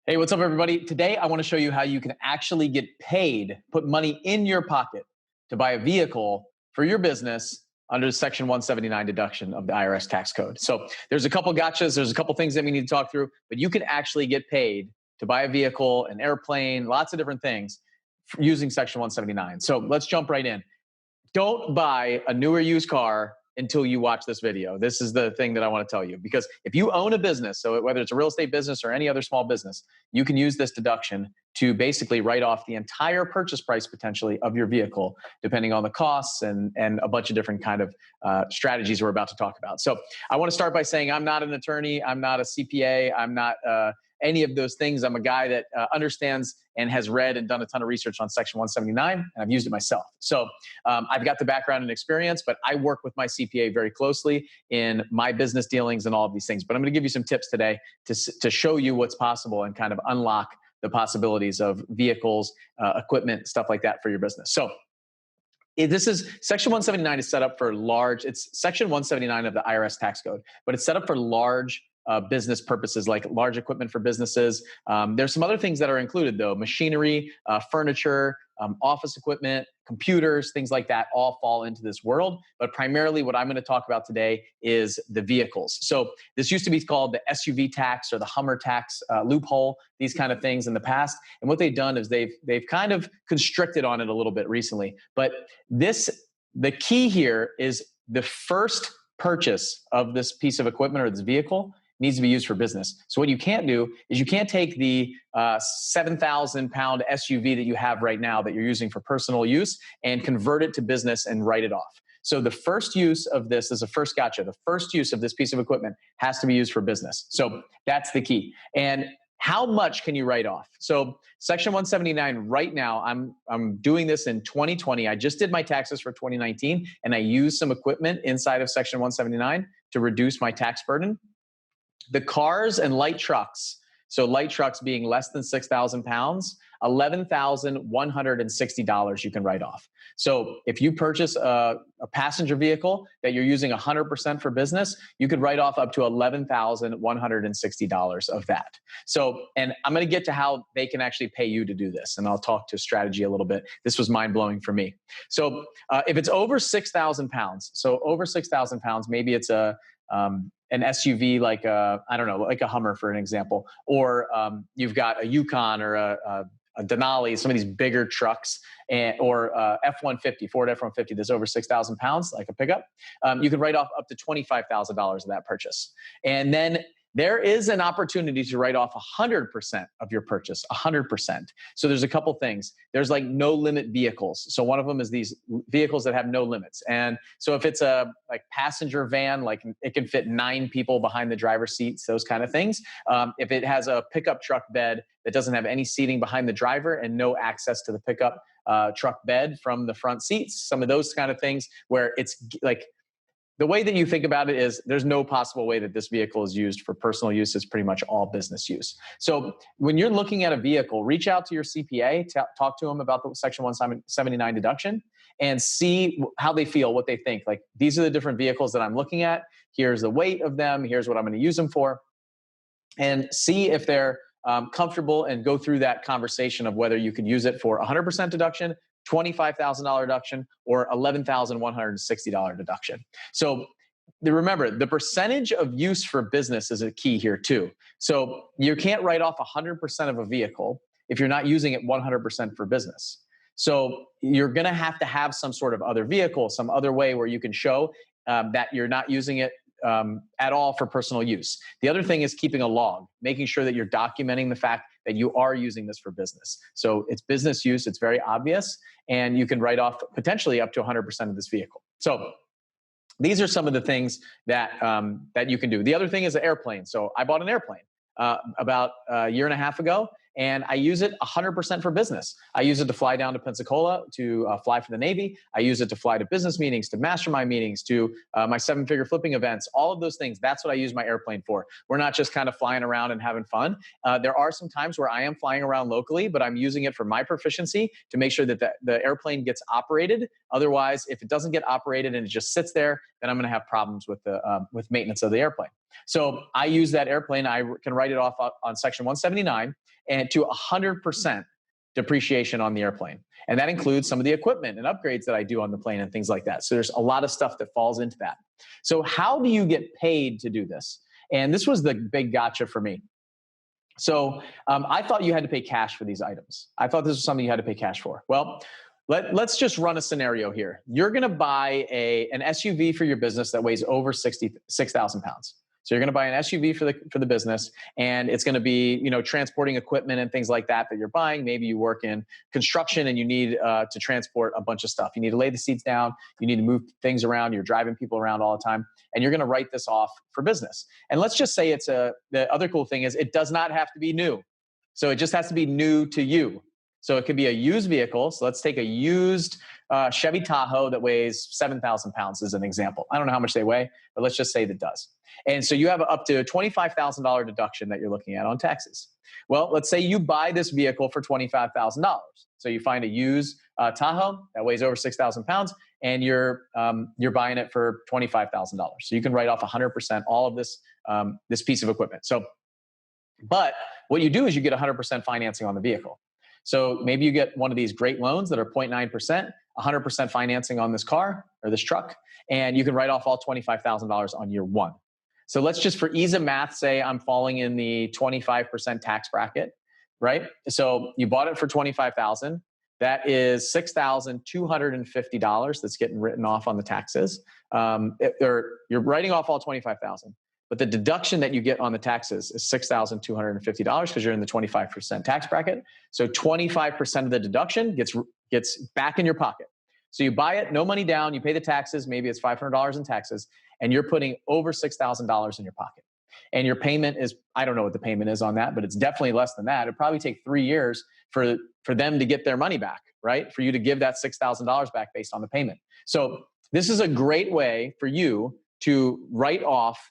Hey, what's up, everybody? Today, I want to show you how you can actually get paid, put money in your pocket to buy a vehicle for your business under Section 179 deduction of the IRS tax code. So there's a couple gotchas, there's a couple things that we need to talk through, but you can actually get paid to buy a vehicle, an airplane, lots of different things using Section 179. So let's jump right in. Don't buy a new or used car until you watch this video. This is the thing that I want to tell you, because if you own a business, so whether it's a real estate business or any other small business, you can use this deduction to basically write off the entire purchase price potentially of your vehicle, depending on the costs and a bunch of different kind of strategies we're about to talk about. So I want to start by saying I'm not an attorney, I'm not a CPA, I'm not any of those things. I'm a guy that understands and has read and done a ton of research on Section 179, and I've used it myself. So I've got the background and experience, but I work with my CPA very closely in my business dealings and all of these things. But I'm going to give you some tips today to show you what's possible and kind of unlock the possibilities of vehicles, equipment, stuff like that for your business. So this is Section 179 is set up for large. It's Section 179 of the IRS tax code, but it's set up for large business purposes, like large equipment for businesses. There's some other things that are included, though: machinery, furniture, office equipment, computers, things like that all fall into this world. But primarily what I'm going to talk about today is the vehicles. So this used to be called the SUV tax or the Hummer tax loophole, these kind of things in the past. And what they've done is they've kind of constricted on it a little bit recently. But the key here is the first purchase of this piece of equipment or this vehicle needs to be used for business. So what you can't do is you can't take the 7,000 pound SUV that you have right now that you're using for personal use and convert it to business and write it off. So the first use of this is a first gotcha. The first use of this piece of equipment has to be used for business. So that's the key. And how much can you write off? So Section 179 right now, I'm doing this in 2020. I just did my taxes for 2019, and I used some equipment inside of Section 179 to reduce my tax burden. The cars and light trucks, so light trucks being less than 6,000 pounds, $11,160 you can write off. So if you purchase a passenger vehicle that you're using 100% for business, you could write off up to $11,160 of that. So, and I'm going to get to how they can actually pay you to do this, and I'll talk to strategy a little bit. This was mind-blowing for me. So if it's over 6,000 pounds, so over 6,000 pounds, maybe it's an SUV like I don't know, like a Hummer for an example, or you've got a Yukon or a Denali, some of these bigger trucks, or F-150, Ford F-150 that's over 6,000 pounds, like a pickup. You could write off up to $25,000 of that purchase. And then there is an opportunity to write off 100% of your purchase, 100%. So there's a couple things. There's like no limit vehicles. So one of them is these vehicles that have no limits. And so if it's a like passenger van, like it can fit 9 people behind the driver's seats, those kind of things. If it has a pickup truck bed that doesn't have any seating behind the driver and no access to the pickup truck bed from the front seats, some of those kind of things where it's like, the way that you think about it is there's no possible way that this vehicle is used for personal use. It's pretty much all business use. So when you're looking at a vehicle, reach out to your CPA, talk to them about the Section 179 deduction, and see how they feel, what they think. Like, these are the different vehicles that I'm looking at. Here's the weight of them. Here's what I'm going to use them for. And see if they're comfortable, and go through that conversation of whether you could use it for 100% deduction, $25,000 deduction, or $11,160 deduction. So remember, the percentage of use for business is a key here too. So you can't write off 100% of a vehicle if you're not using it 100% for business. So you're going to have some sort of other vehicle, some other way where you can show that you're not using it at all for personal use. The other thing is keeping a log, making sure that you're documenting the fact that you are using this for business. So it's business use, it's very obvious, and you can write off potentially up to 100% of this vehicle. So these are some of the things that that you can do. The other thing is an airplane. So I bought an airplane about a year and a half ago, and I use it 100% for business. I use it to fly down to Pensacola to fly for the Navy. I use it to fly to business meetings, to mastermind meetings, to my seven-figure flipping events, all of those things. That's what I use my airplane for. We're not just kind of flying around and having fun. There are some times where I am flying around locally, but I'm using it for my proficiency to make sure that the airplane gets operated. Otherwise, if it doesn't get operated and it just sits there, then I'm going to have problems with with maintenance of the airplane. So I use that airplane. I can write it off on Section 179 and to 100% depreciation on the airplane. And that includes some of the equipment and upgrades that I do on the plane and things like that. So there's a lot of stuff that falls into that. So how do you get paid to do this? And this was the big gotcha for me. So I thought you had to pay cash for these items. I thought this was something you had to pay cash for. Well, let's just run a scenario here. You're going to buy an SUV for your business that weighs over 6,000 pounds. So you're going to buy an SUV for the business, and it's going to be, transporting equipment and things like that you're buying. Maybe you work in construction and you need to transport a bunch of stuff. You need to lay the seats down. You need to move things around. You're driving people around all the time, and you're going to write this off for business. And let's just say the other cool thing is it does not have to be new. So it just has to be new to you. So it could be a used vehicle. So let's take a used Chevy Tahoe that weighs 7,000 pounds as an example. I don't know how much they weigh, but let's just say that does. And so you have up to a $25,000 deduction that you're looking at on taxes. Well, let's say you buy this vehicle for $25,000. So you find a used Tahoe that weighs over 6,000 pounds, and you're buying it for $25,000. So you can write off 100% all of this piece of equipment. But what you do is you get 100% financing on the vehicle. So maybe you get one of these great loans that are 0.9%, 100% financing on this car or this truck, and you can write off all $25,000 on year one. So let's just, for ease of math, say I'm falling in the 25% tax bracket, right? So you bought it for $25,000. That is $6,250 that's getting written off on the taxes. You're writing off all $25,000. But the deduction that you get on the taxes is $6,250 because you're in the 25% tax bracket. So 25% of the deduction gets back in your pocket. So you buy it, no money down, you pay the taxes, maybe it's $500 in taxes, and you're putting over $6,000 in your pocket. And your payment is, I don't know what the payment is on that, but it's definitely less than that. It'd probably take 3 years for them to get their money back, right? For you to give that $6,000 back based on the payment. So this is a great way for you to write off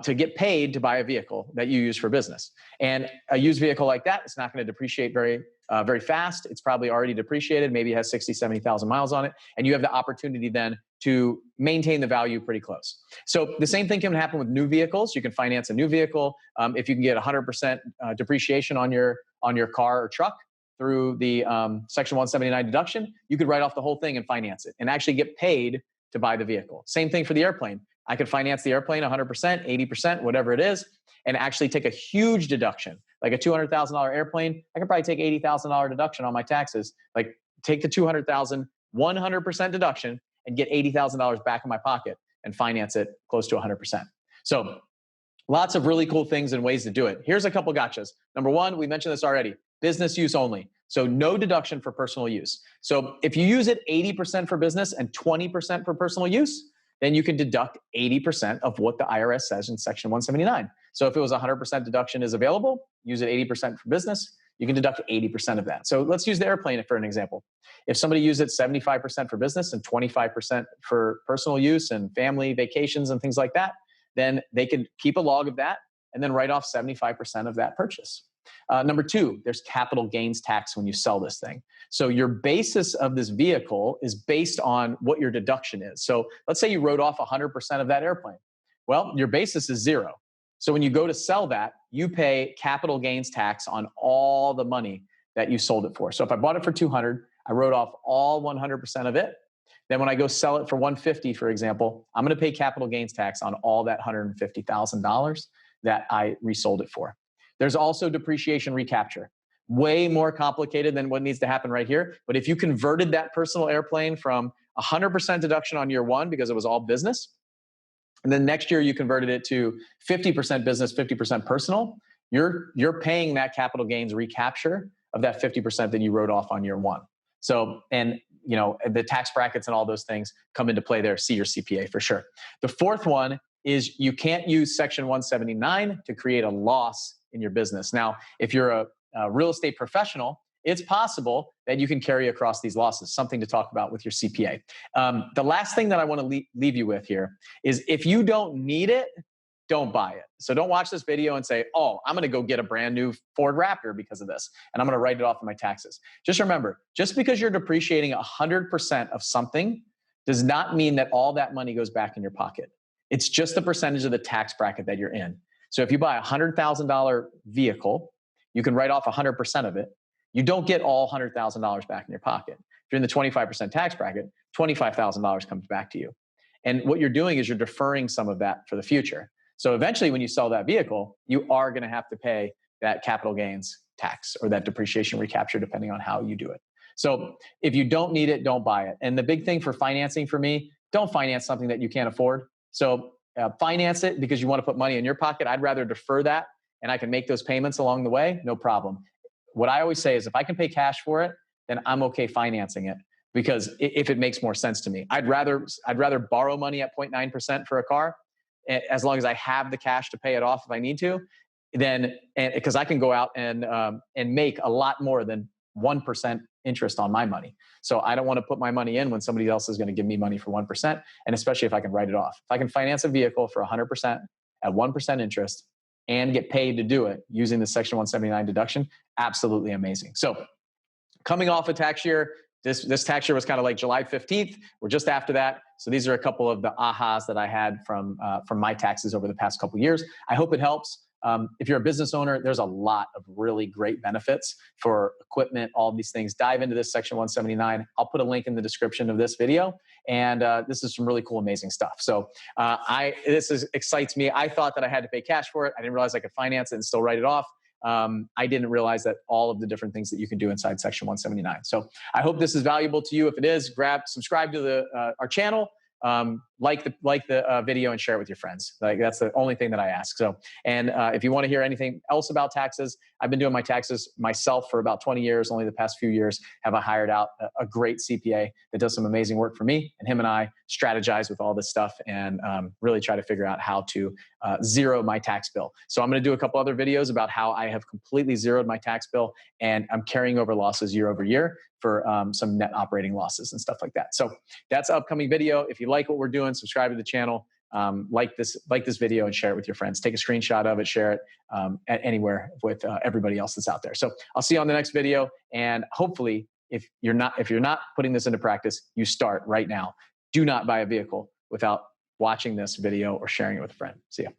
to get paid to buy a vehicle that you use for business. And a used vehicle like that, it's not going to depreciate very fast. It's probably already depreciated. Maybe it has 60, 70,000 miles on it. And you have the opportunity then to maintain the value pretty close. So the same thing can happen with new vehicles. You can finance a new vehicle. If you can get 100% depreciation on your car or truck through the Section 179 deduction, you could write off the whole thing and finance it and actually get paid to buy the vehicle. Same thing for the airplane. I could finance the airplane 100%, 80%, whatever it is, and actually take a huge deduction. Like a $200,000 airplane, I could probably take $80,000 deduction on my taxes. Like take the $200,000, 100% deduction, and get $80,000 back in my pocket and finance it close to 100%. So lots of really cool things and ways to do it. Here's a couple gotchas. Number one, we mentioned this already, business use only. So no deduction for personal use. So if you use it 80% for business and 20% for personal use, then you can deduct 80% of what the IRS says in Section 179. So if it was 100% deduction is available, use it 80% for business, you can deduct 80% of that. So let's use the airplane for an example. If somebody used it 75% for business and 25% for personal use and family vacations and things like that, then they can keep a log of that and then write off 75% of that purchase. Number two, there's capital gains tax when you sell this thing. So your basis of this vehicle is based on what your deduction is. So let's say you wrote off 100% of that airplane. Well, your basis is zero. So when you go to sell that, you pay capital gains tax on all the money that you sold it for. So if I bought it for 200, I wrote off all 100% of it. Then when I go sell it for 150, for example, I'm going to pay capital gains tax on all that $150,000 that I resold it for. There's also depreciation recapture. Way more complicated than what needs to happen right here. But if you converted that personal airplane from 100% deduction on year one because it was all business, and then next year you converted it to 50% business, 50% personal, you're paying that capital gains recapture of that 50% that you wrote off on year one. So, and the tax brackets and all those things come into play there. See your CPA for sure. The fourth one is you can't use Section 179 to create a loss in your business. Now, if you're real estate professional, it's possible that you can carry across these losses, something to talk about with your CPA. The last thing that I want to leave you with here is if you don't need it, don't buy it. So don't watch this video and say, oh, I'm going to go get a brand new Ford Raptor because of this, and I'm going to write it off of my taxes. Just remember, just because you're depreciating 100% of something does not mean that all that money goes back in your pocket. It's just the percentage of the tax bracket that you're in. So if you buy a $100,000 vehicle, you can write off 100% of it. You don't get all $100,000 back in your pocket. If you're in the 25% tax bracket, $25,000 comes back to you. And what you're doing is you're deferring some of that for the future. So eventually when you sell that vehicle, you are going to have to pay that capital gains tax or that depreciation recapture, depending on how you do it. So if you don't need it, don't buy it. And the big thing for financing for me, don't finance something that you can't afford. So finance it because you want to put money in your pocket. I'd rather defer that and I can make those payments along the way, no problem. What I always say is if I can pay cash for it, then I'm okay financing it because if it makes more sense to me. I'd rather borrow money at 0.9% for a car as long as I have the cash to pay it off if I need to, then because I can go out and make a lot more than 1% interest on my money. So I don't want to put my money in when somebody else is going to give me money for 1%, and especially if I can write it off. If I can finance a vehicle for 100% at 1% interest and get paid to do it using the Section 179 deduction, absolutely amazing. So coming off a tax year, this tax year was kind of like July 15th. We're just after that. So these are a couple of the ahas that I had from my taxes over the past couple of years. I hope it helps. If you're a business owner, there's a lot of really great benefits for equipment, all of these things. Dive into this Section 179. I'll put a link in the description of this video. And this is some really cool, amazing stuff. So excites me. I thought that I had to pay cash for it. I didn't realize I could finance it and still write it off. I didn't realize that all of the different things that you can do inside Section 179. So I hope this is valuable to you. If it is, subscribe to our channel. Like the video and share it with your friends. Like that's the only thing that I ask. So, and if you want to hear anything else about taxes, I've been doing my taxes myself for about 20 years. Only the past few years have I hired out a great CPA that does some amazing work for me, and him and I strategize with all this stuff and really try to figure out how to zero my tax bill. So I'm going to do a couple other videos about how I have completely zeroed my tax bill and I'm carrying over losses year over year for some net operating losses and stuff like that. So that's an upcoming video. If you like what we're doing, subscribe to the channel, like this video and share it with your friends. Take a screenshot of it, share it anywhere with everybody else that's out there. So I'll see you on the next video. And hopefully if you're not putting this into practice, you start right now. Do not buy a vehicle without watching this video or sharing it with a friend. See ya.